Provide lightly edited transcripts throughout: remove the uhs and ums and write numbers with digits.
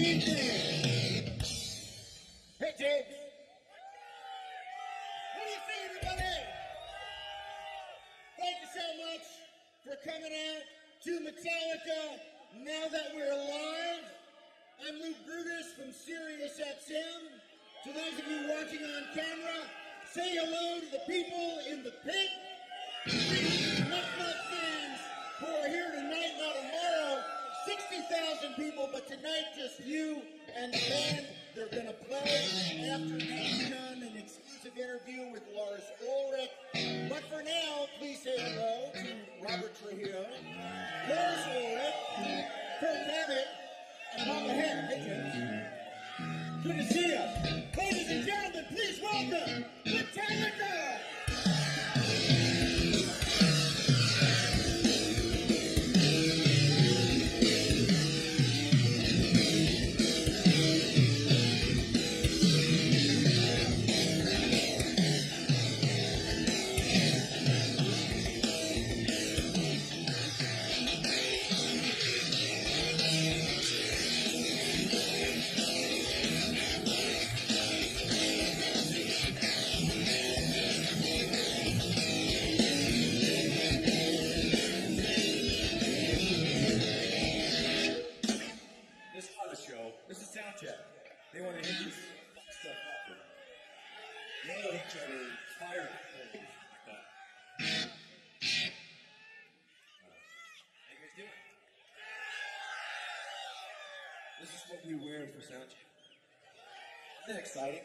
evening. Hey, James. What do you think, everybody? Thank you so much for coming out to Metallica. Now that we're alive, I'm Luke Brutus from Sirius XM. To those of you watching on camera, say hello to the people in the pit. Much fans who are here tonight, not tomorrow. 60,000 people, but tonight just you and the band. They're going to play after we've done an exclusive interview with Lars Ulrich. But for now, please say hello to Robert Trujillo, Lars Ulrich, Kurt Cabot, and Mama Head. Hey, James. Good to see you. Ladies and gentlemen, please welcome Metallica! This is sound check. They want to hit this stuff up. Nail each other, fire things like that. How you guys doing? This is what we wear for sound check. Isn't that exciting?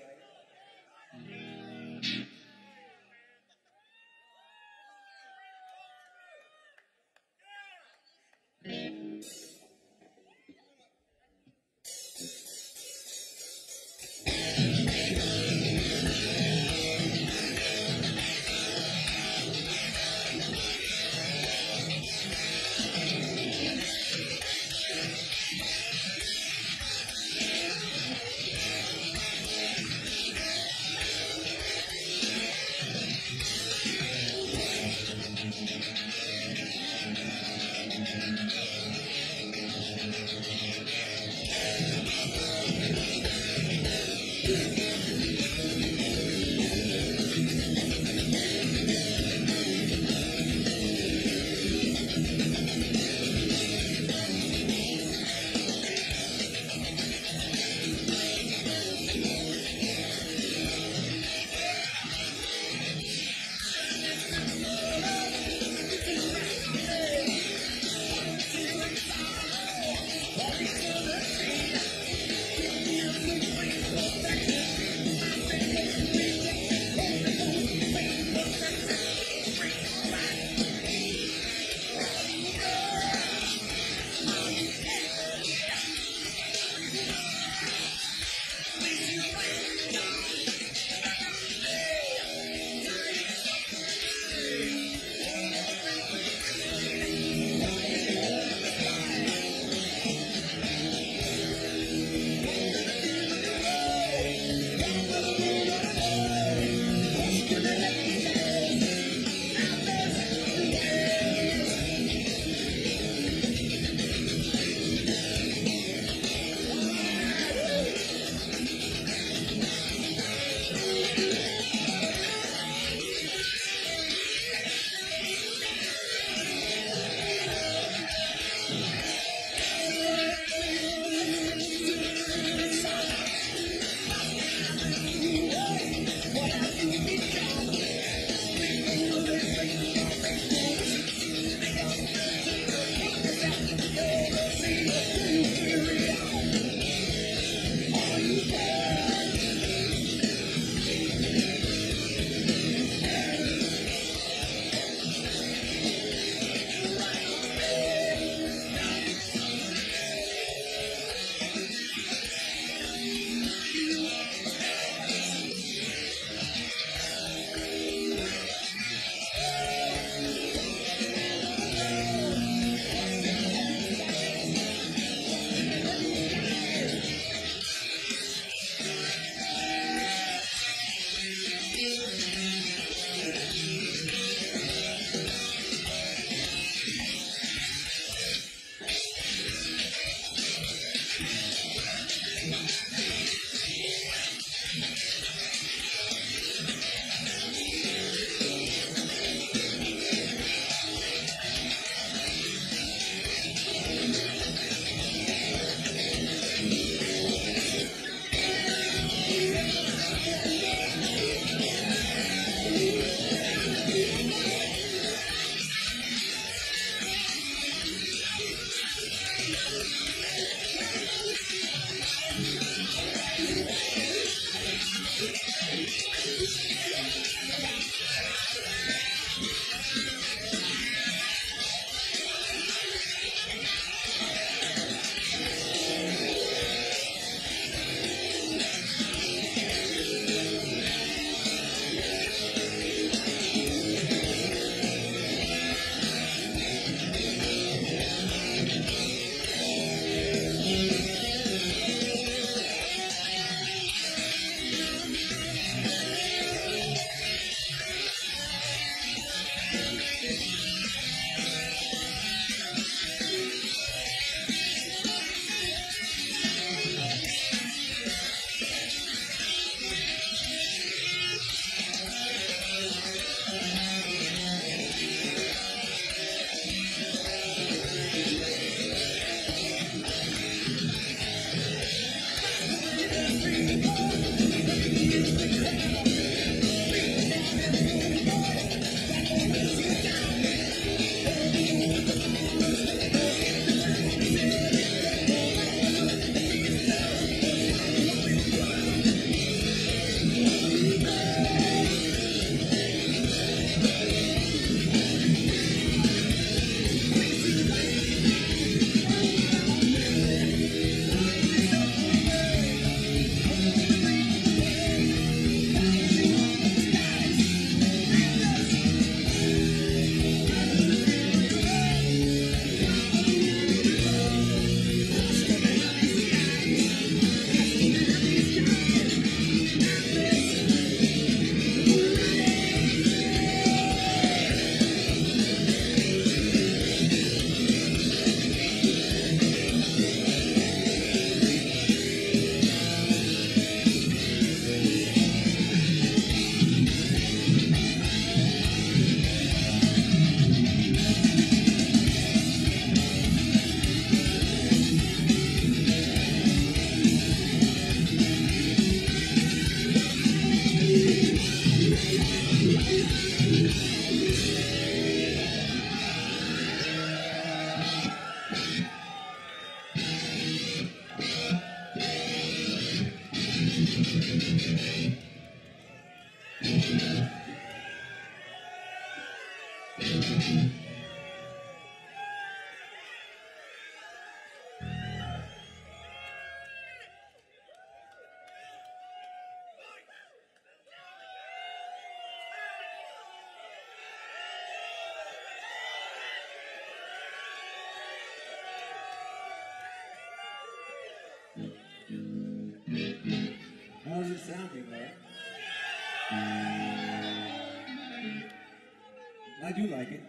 I do like it.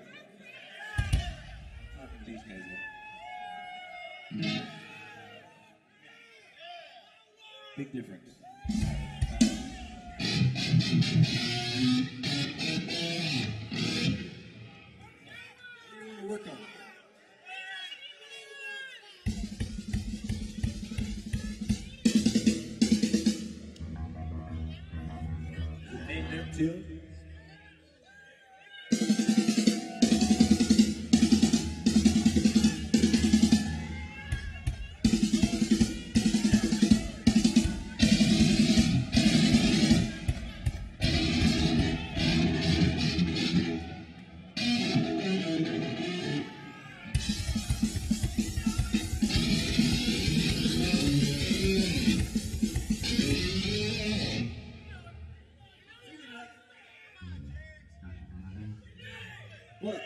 Talking to these guys. Big difference. Work on it. Name that tune? What?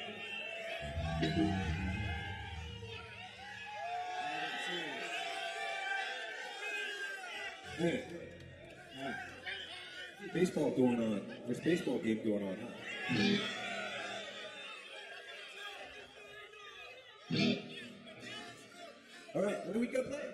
Hey. Baseball going on. There's a baseball game going on, huh? All right, what do we go play?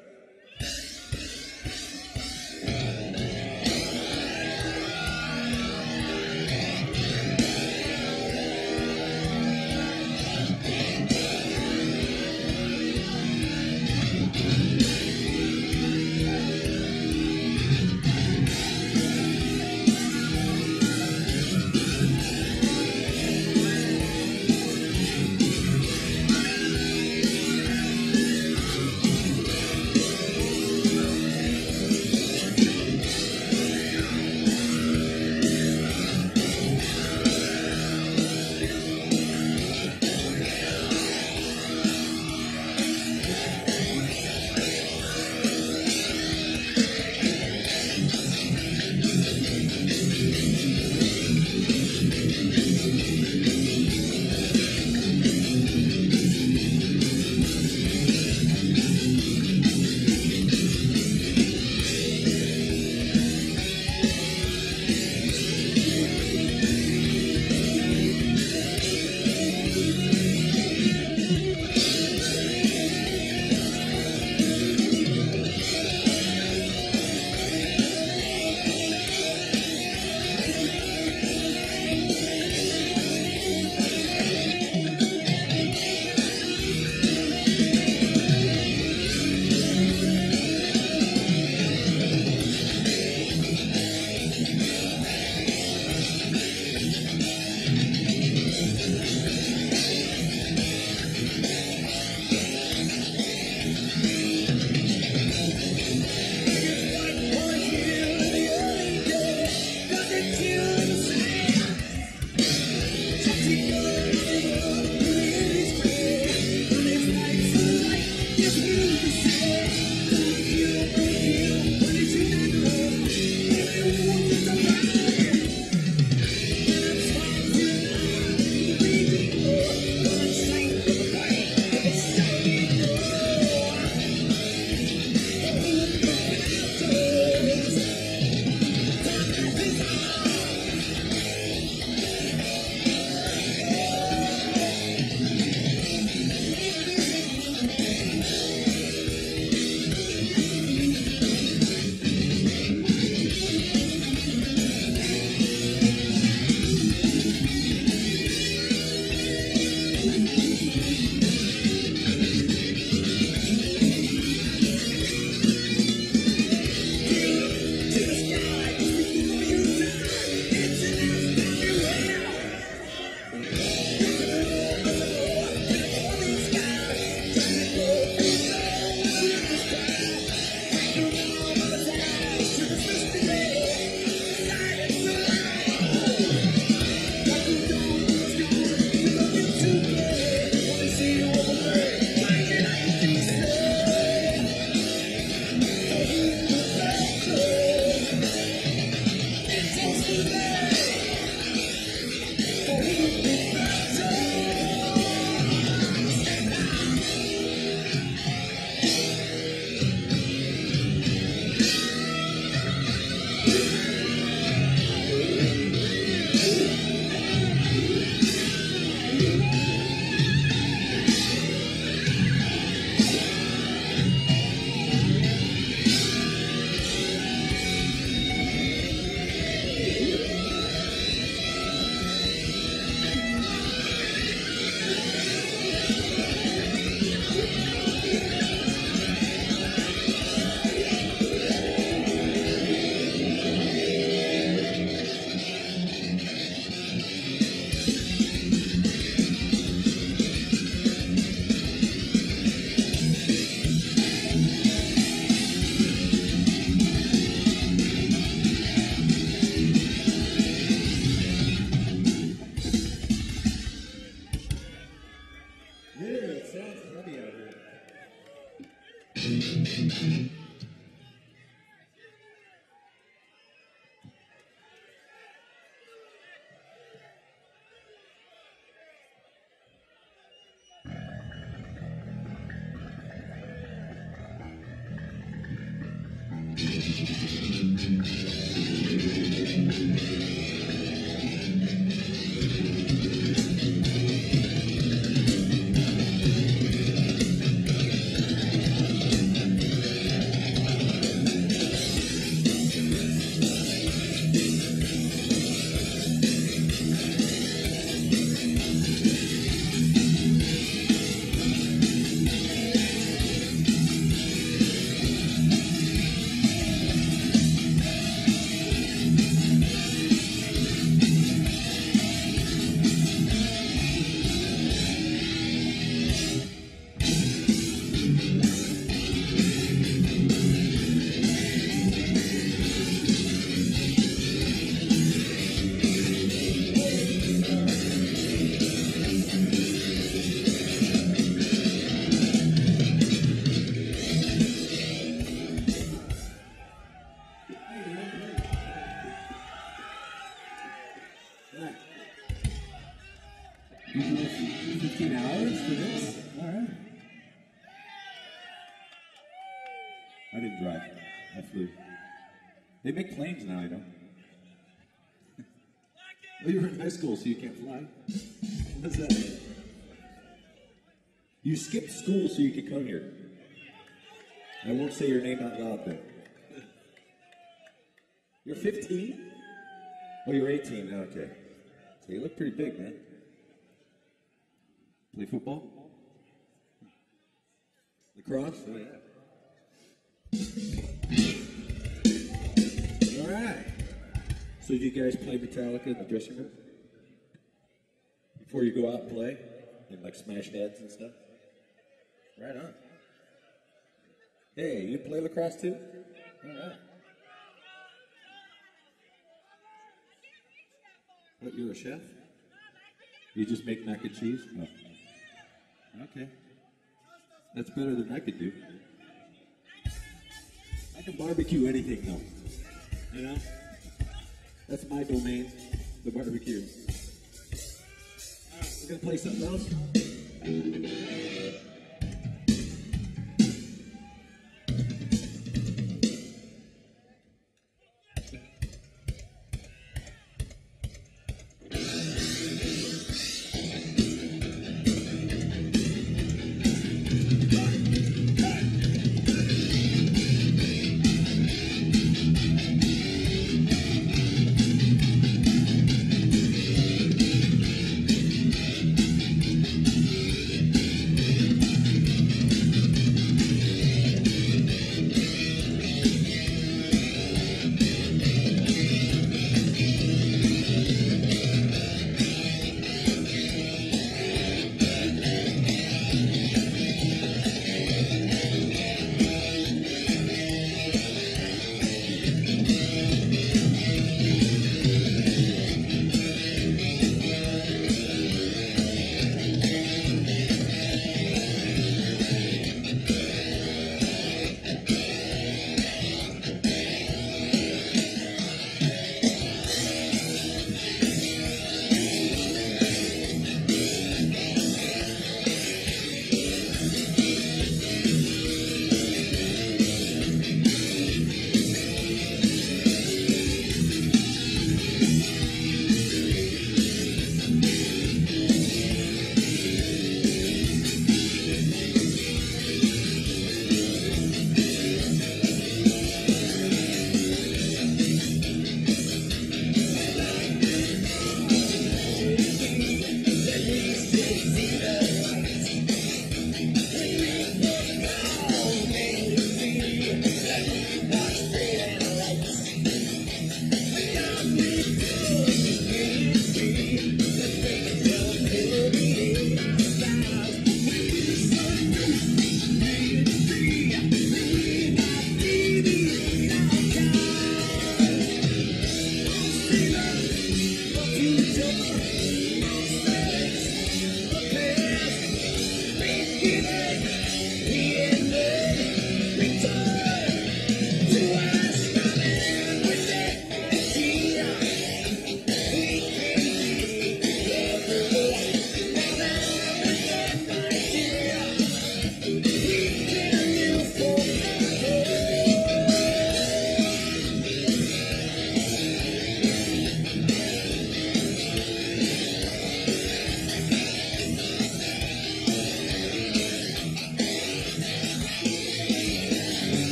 You do 15 hours for this? All right. I didn't drive. I flew. They make planes now, you know. Well, you were in high school, so you can't fly. What's that mean? You skipped school so you could come here. I won't say your name out loud then. You're 15? Oh, you're 18. Okay. So you look pretty big, man. Play football? Lacrosse? Oh, yeah. All right. So do you guys play Metallica in the dressing room? Before you go out and play? And like smash heads and stuff? Right on. Hey, you play lacrosse too? All right. What, you're a chef? You just make mac and cheese? No. Okay. That's better than I could do. I can barbecue anything though. You know? That's my domain, the barbecue. Alright, we're gonna play something else?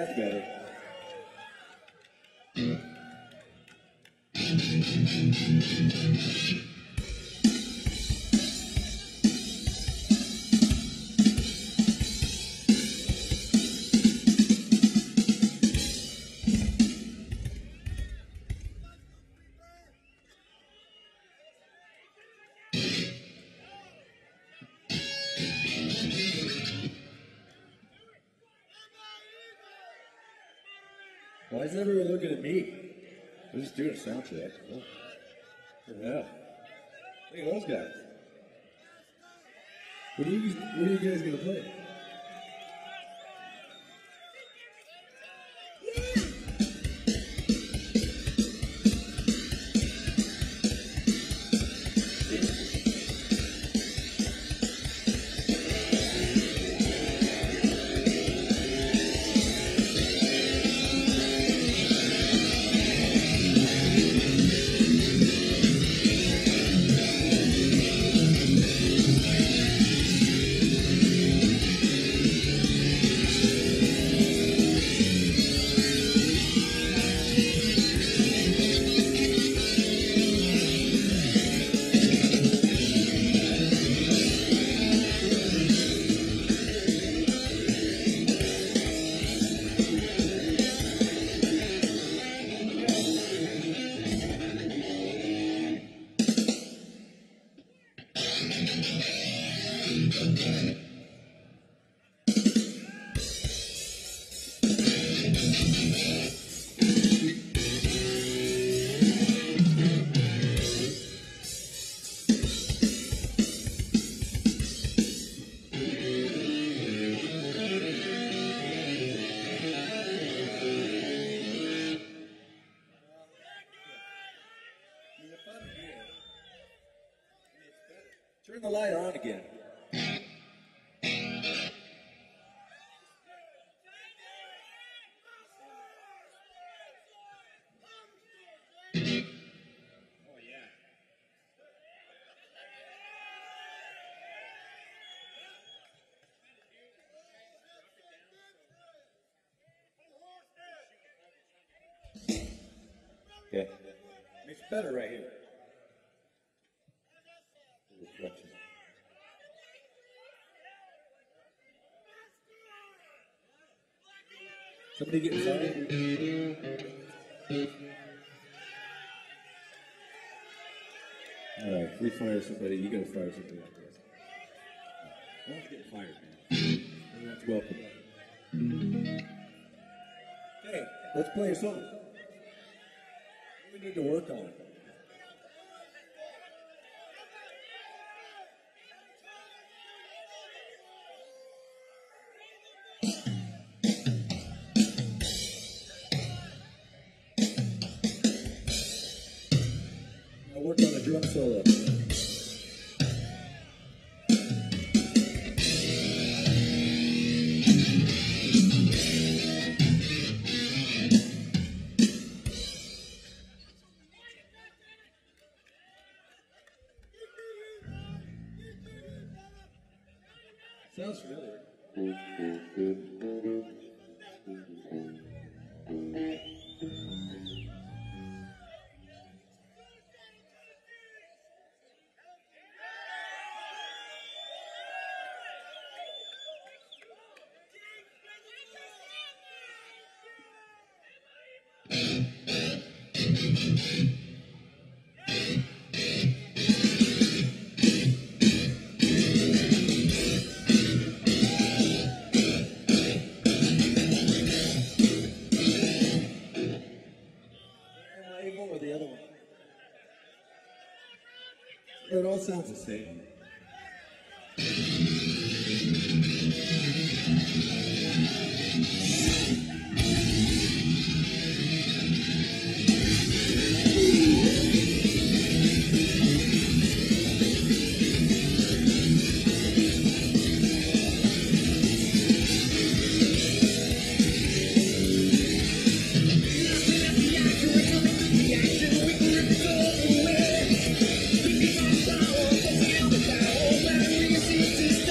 That's better. Why is everyone looking at me? We're just doing a sound check. Oh. Yeah. Look at those guys. What are you guys gonna play? Turn the light on again. Okay. It's better right here. Reflection. Somebody get fired? All right, if we fire somebody, you gotta fire somebody like this. No one's getting fired, man. Everyone's welcome. Okay, let's play a song. What do we need to work on? I'll work on a drum solo. Sounds familiar. Or the other one? It all sounds the same. This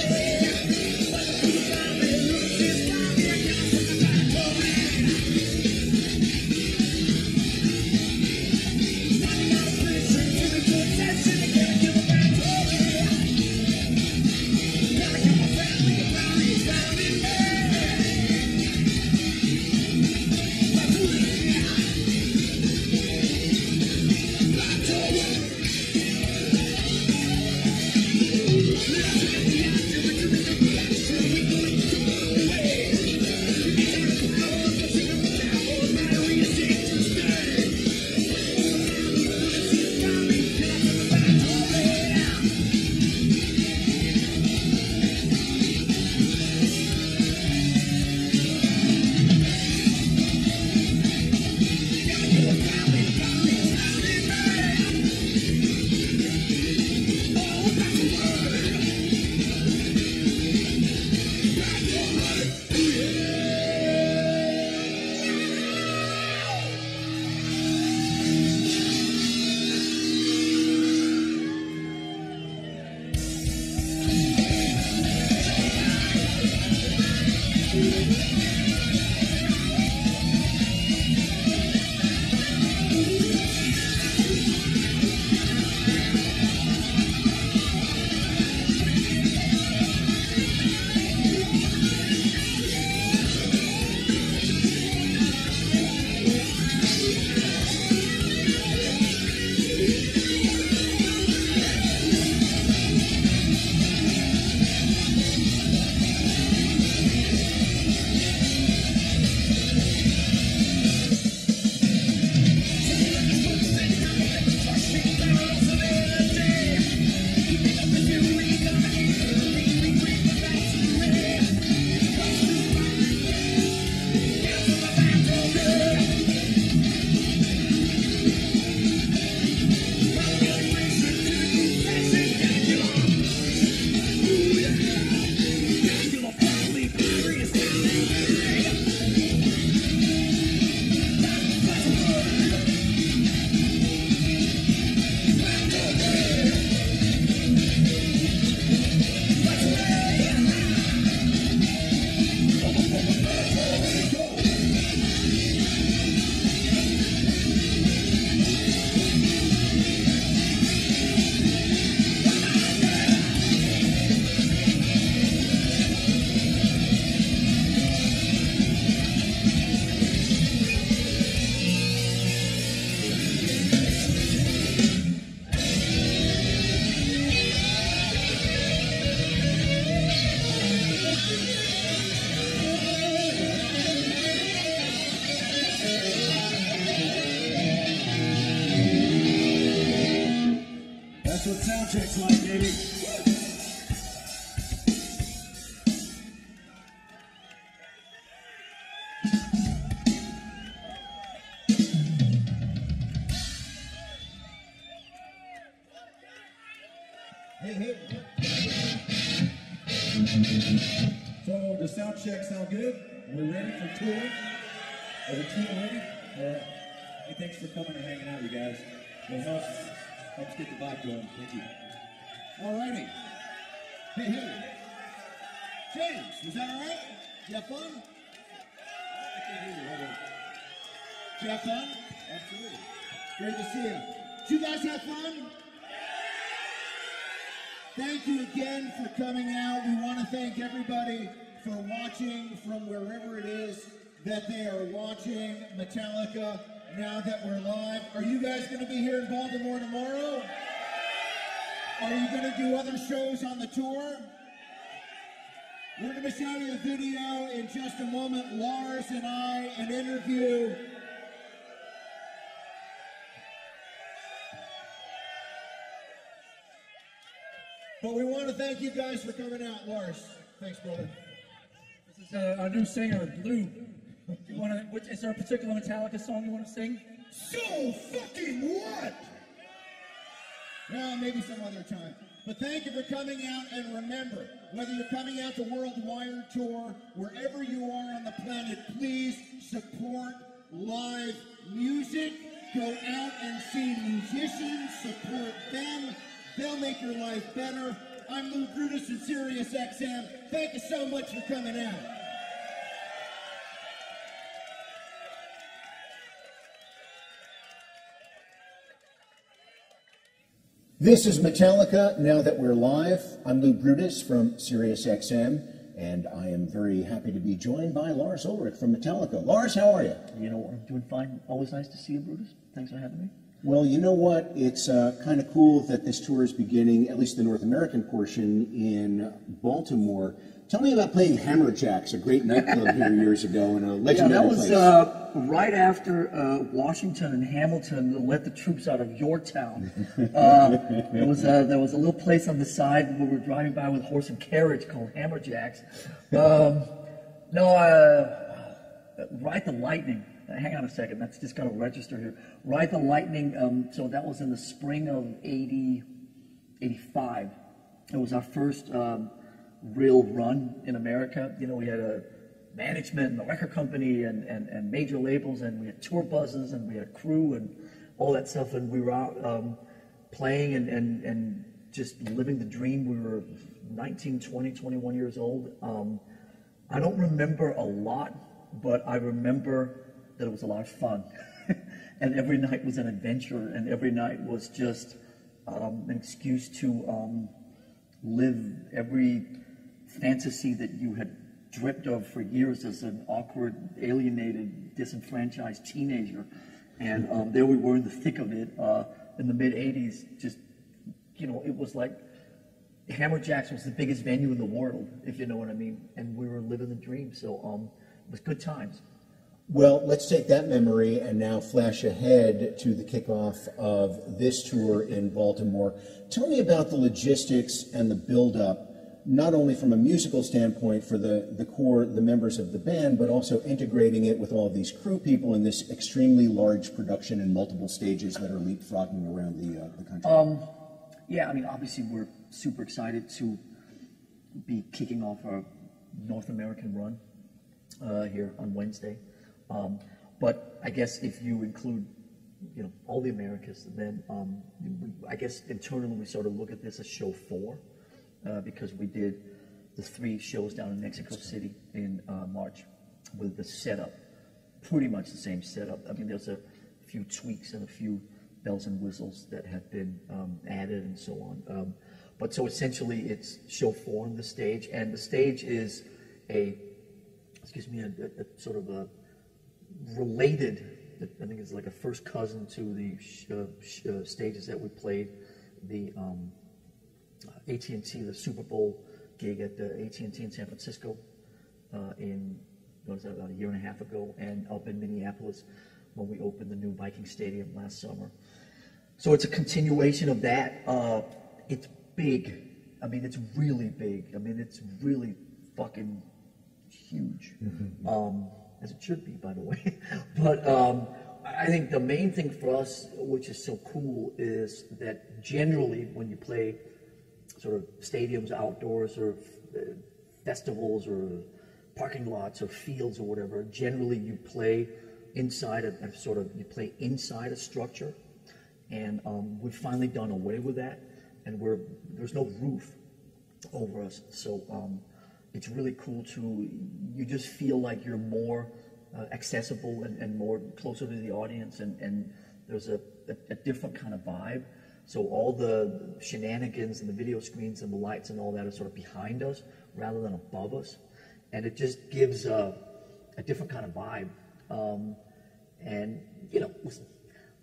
So the sound check sound good? We're ready for touring? Are the team ready? Hey, thanks for coming and hanging out, you guys. It helps get the vibe going. Thank you. All righty. Hey. James, was that all right? You have fun? I can't hear you. Hold on. Did you have fun? Absolutely. Great to see you. Did you guys have fun? Thank you again for coming out. We want to thank everybody for watching from wherever it is that they are watching Metallica now that we're live. Are you guys going to be here in Baltimore tomorrow? Are you going to do other shows on the tour? We're going to show you a video in just a moment. Lars and I, an interview. But we want to thank you guys for coming out. Lars, thanks, brother. This is our new singer, Blue. Is there a particular Metallica song you want to sing? So fucking what? Well, maybe some other time. But thank you for coming out, and remember, whether you're coming out to Worldwide Tour, wherever you are on the planet, please support live music. Go out and see musicians, support them. They'll make your life better. I'm Lou Brutus and Sirius XM. Thank you so much for coming out. This is Metallica, now that we're live. I'm Lou Brutus from Sirius XM, and I am very happy to be joined by Lars Ulrich from Metallica. Lars, how are you? You know, I'm doing fine. Always nice to see you, Brutus. Thanks for having me. Well, you know what? It's kind of cool that this tour is beginning, at least the North American portion, in Baltimore. Tell me about playing Hammerjacks, a great nightclub here years ago in a legendary place. That was right after Washington and Hamilton let the troops out of Yorktown. There was a little place on the side where we were driving by with horse and carriage called Hammerjacks. Ride the Lightning. Hang on a second, that's just got to register here. Ride the Lightning, so that was in the spring of 85. It was our first real run in America. You know, we had a management and a record company and major labels, and we had tour buses, and we had a crew and all that stuff, and we were out playing and just living the dream. We were 19, 20, 21 years old. I don't remember a lot, but I remember that it was a lot of fun. And every night was an adventure, and every night was just an excuse to live every fantasy that you had dreamt of for years as an awkward, alienated, disenfranchised teenager. And there we were in the thick of it in the mid-'80s. Just, you know, it was like Hammerjacks was the biggest venue in the world, if you know what I mean. And we were living the dream, so it was good times. Well, let's take that memory and now flash ahead to the kickoff of this tour in Baltimore. Tell me about the logistics and the build-up, not only from a musical standpoint for the core, the members of the band, but also integrating it with all of these crew people in this extremely large production in multiple stages that are leapfrogging around the country. Yeah, I mean, obviously we're super excited to be kicking off our North American run here on Wednesday. But I guess if you include, you know, all the Americas, then I guess internally we sort of look at this as show 4 because we did the 3 shows down in Mexico City in March with the setup, pretty much the same setup. I mean, there's a few tweaks and a few bells and whistles that have been added and so on. But so essentially it's show 4 on the stage, and the stage is a sort of a related, I think it's like a first cousin to the stages that we played, the AT&T, the Super Bowl gig at the AT&T in San Francisco about a year and a half ago, and up in Minneapolis when we opened the new Viking Stadium last summer. So it's a continuation of that. It's big. I mean, it's really big. I mean, it's really fucking huge. As it should be, by the way. But I think the main thing for us, which is so cool, is that generally when you play sort of stadiums outdoors or festivals or parking lots or fields or whatever, generally you play inside you play inside a structure, and we've finally done away with that, and there's no roof over us, so it's really cool you just feel like you're more accessible and more closer to the audience, and there's a different kind of vibe. So all the shenanigans and the video screens and the lights and all that are sort of behind us rather than above us. And it just gives a different kind of vibe. And, you know,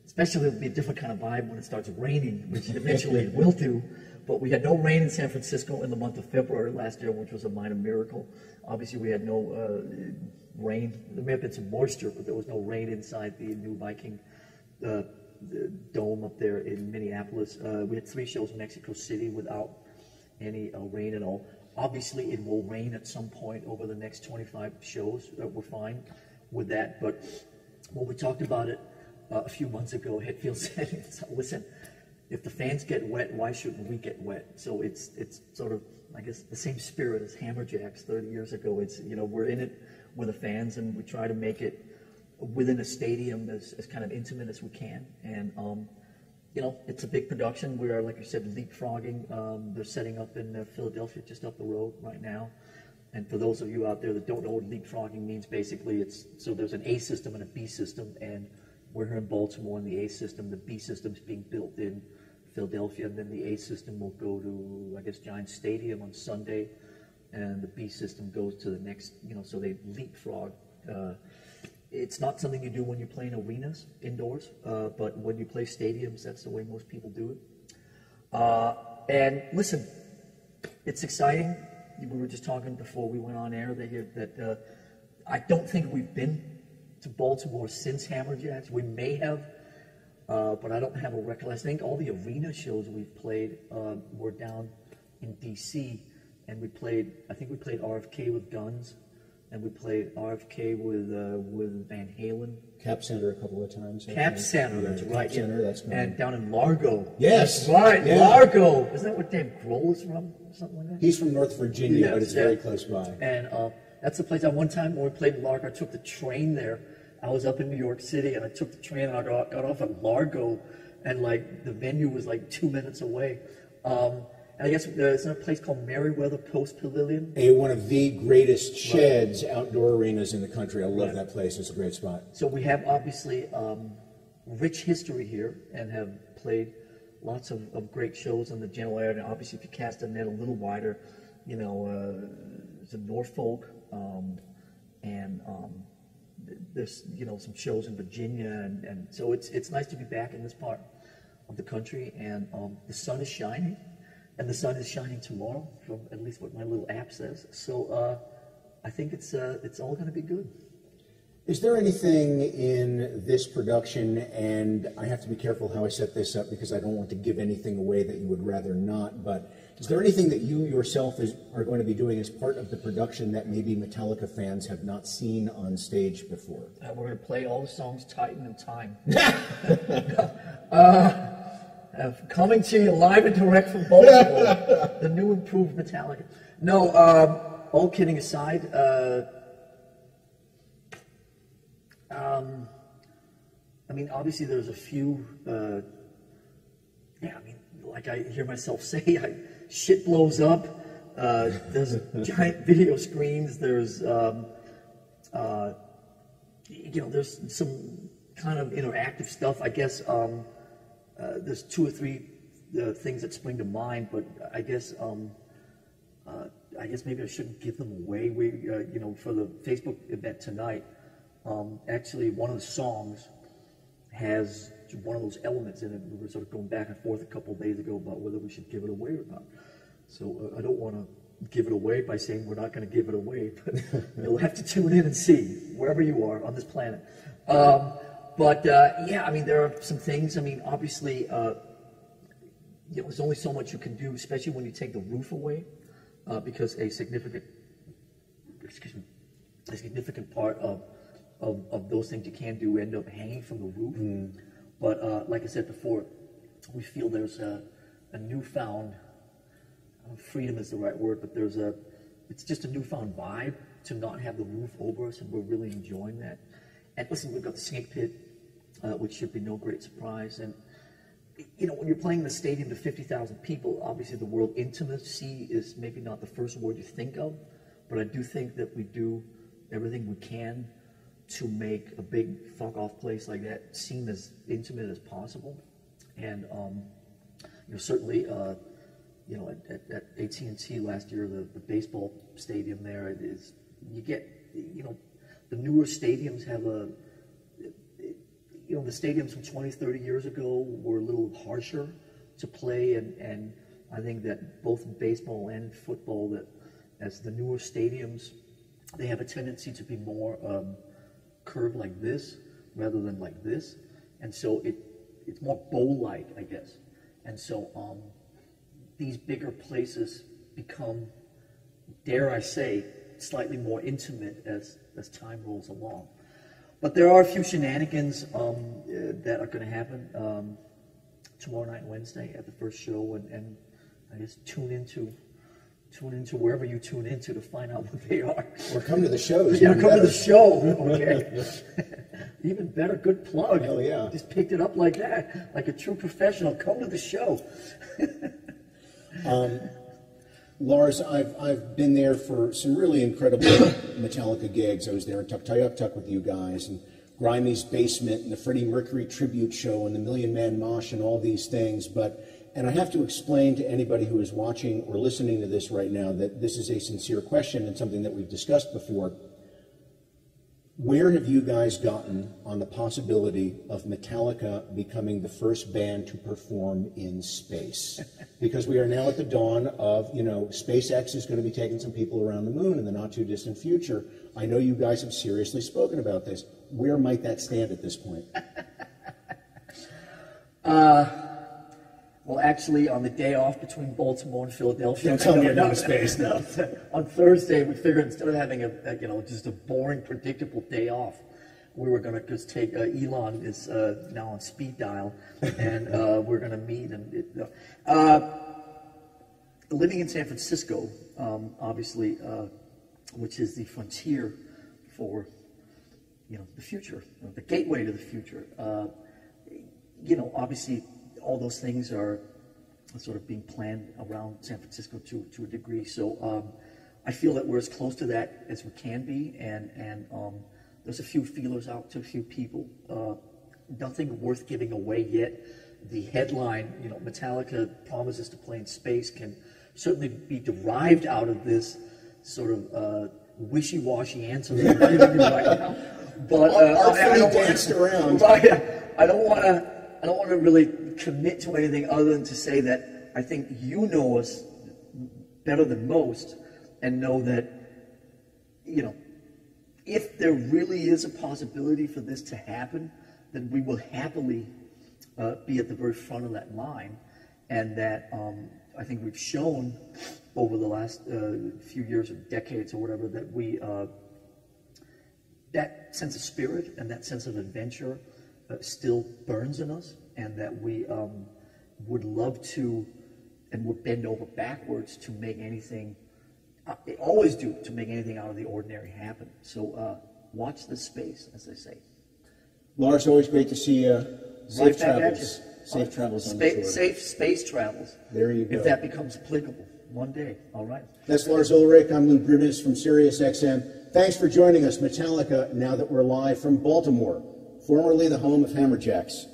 especially it'll be a different kind of vibe when it starts raining, which eventually it will do. But we had no rain in San Francisco in the month of February last year, which was a minor miracle. Obviously, we had no rain. There may have been some moisture, but there was no rain inside the new Viking the dome up there in Minneapolis. We had 3 shows in Mexico City without any rain at all. Obviously, it will rain at some point over the next 25 shows. We're fine with that. But when we talked about it a few months ago, Hetfield said, listen, if the fans get wet, why shouldn't we get wet? So it's sort of, I guess, the same spirit as Hammerjacks 30 years ago. It's, you know, we're in it with the fans, and we try to make it within a stadium as kind of intimate as we can. And, you know, it's a big production. We are, like you said, leapfrogging. They're setting up in Philadelphia, just up the road right now. And for those of you out there that don't know what leapfrogging means, basically so there's an A system and a B system, and we're here in Baltimore in the A system. The B system is being built in Philadelphia, and then the A system will go to, I guess, Giants Stadium on Sunday, and the B system goes to the next, you know, so they leapfrog. It's not something you do when you play in arenas indoors, but when you play stadiums, that's the way most people do it. And listen, it's exciting. We were just talking before we went on air that I don't think we've been to Baltimore since Hammerjacks. We may have, but I don't have a recollection. I think all the arena shows we've played were down in D.C., and I think we played RFK with Guns, and we played RFK with Van Halen. Cap Center a couple of times. Cap Center, that's right. Cap Center, that's cool. And down in Largo. Yes. That's right, yeah. Largo. Isn't that what Dave Grohl is from? Something like that? He's from North Virginia, Yes, but it's very close by. And that's the place one time when we played in Largo, I took the train there. I was up in New York City, and I took the train, and I got off at Largo, and like the venue was like 2 minutes away. And I guess there's a place called Merriweather Post Pavilion. One of the greatest sheds, outdoor arenas in the country. I love that place. It's a great spot. So we have obviously rich history here, and have played lots of great shows in the general area. And obviously, if you cast the net a little wider, you know, there's a Norfolk, and there's, you know, some shows in Virginia, and so it's nice to be back in this part of the country, and the sun is shining. And the sun is shining tomorrow, from at least what my little app says. So I think it's all going to be good. Is there anything in this production, and I have to be careful how I set this up because I don't want to give anything away that you would rather not, but is there anything that you yourself are going to be doing as part of the production that maybe Metallica fans have not seen on stage before? We're going to play all the songs Titan and Time. Coming to you live and direct from Baltimore, the new improved Metallica. No, all kidding aside, I mean, obviously there's a few, I mean, like I hear myself say, shit blows up. There's giant video screens. There's, you know, there's some kind of interactive stuff, I guess. There's 2 or 3 things that spring to mind, but I guess maybe I shouldn't give them away. We, you know, for the Facebook event tonight, actually one of the songs has one of those elements in it. We were sort of going back and forth a couple of days ago about whether we should give it away or not. So I don't want to give it away by saying we're not going to give it away, but you'll have to tune in and see wherever you are on this planet. But yeah, I mean, there are some things. I mean, obviously, you know, there's only so much you can do, especially when you take the roof away, because a significant part of those things you can do end up hanging from the roof. But like I said before, we feel there's a newfound, freedom is the right word, but there's a it's just a newfound vibe to not have the roof over us, and we're really enjoying that. And listen, we've got the Snake Pit, which should be no great surprise. And you know, when you're playing the stadium to 50,000 people, obviously the word intimacy is maybe not the first word you think of, but I do think that we do everything we can to make a big fuck-off place like that seem as intimate as possible. And, you know, certainly, you know, at AT&T last year, the baseball stadium there, it is, you get, you know, the newer stadiums have a, you know, the stadiums from 20, 30 years ago were a little harsher to play, and I think that both in baseball and in football, that as the newer stadiums, they have a tendency to be more curved like this rather than like this, and so it's more bowl-like, I guess. And so these bigger places become, dare I say, slightly more intimate as time rolls along. But there are a few shenanigans that are going to happen tomorrow night, Wednesday, at the first show, and I guess tune into wherever you tune into to find out what they are. Or come to the shows. Yeah, come to the show. Okay. Even better, good plug. Hell yeah. Just picked it up like that, like a true professional. Come to the show. Lars, I've been there for some really incredible Metallica gigs. I was there in Tuktoyaktuk with you guys, and Grimey's Basement, and the Freddie Mercury tribute show, and the Million Man Mosh, and all these things. And I have to explain to anybody who is watching or listening to this right now that this is a sincere question and something that we've discussed before. Where have you guys gotten on the possibility of Metallica becoming the first band to perform in space? Because we are now at the dawn of, you know, SpaceX is going to be taking some people around the moon in the not too distant future. I know you guys have seriously spoken about this. Where might that stand at this point? Well, actually, on the day off between Baltimore and Philadelphia, Don't tell me you're going to space now. On Thursday, we figured instead of having you know, just a boring, predictable day off, we were going to just take Elon is now on speed dial, and we're going to meet. And living in San Francisco, obviously, which is the frontier for, you know, the future, the gateway to the future. You know, obviously, all those things are sort of being planned around San Francisco to a degree. So I feel that we're as close to that as we can be, and there's a few feelers out to a few people. Nothing worth giving away yet. The headline, you know, Metallica promises to play in space, can certainly be derived out of this sort of wishy-washy answer that I'm giving you right now. But I don't danced around. I don't want to really commit to anything other than to say that I think you know us better than most, and know that, you know, if there really is a possibility for this to happen, then we will happily be at the very front of that line, and that I think we've shown over the last few years or decades or whatever that we that sense of spirit and that sense of adventure still burns in us, and that we would love to and would bend over backwards to make anything, always do, to make anything out of the ordinary happen. So watch this space, as they say. Lars, always great to see you. Safe travels. Safe travels on the tour. Safe space travels. There you go. If that becomes applicable one day. All right. That's Lars Ulrich. I'm Lou Brutus from SiriusXM. Thanks for joining us, Metallica, now that we're live from Baltimore, formerly the home of Hammerjacks.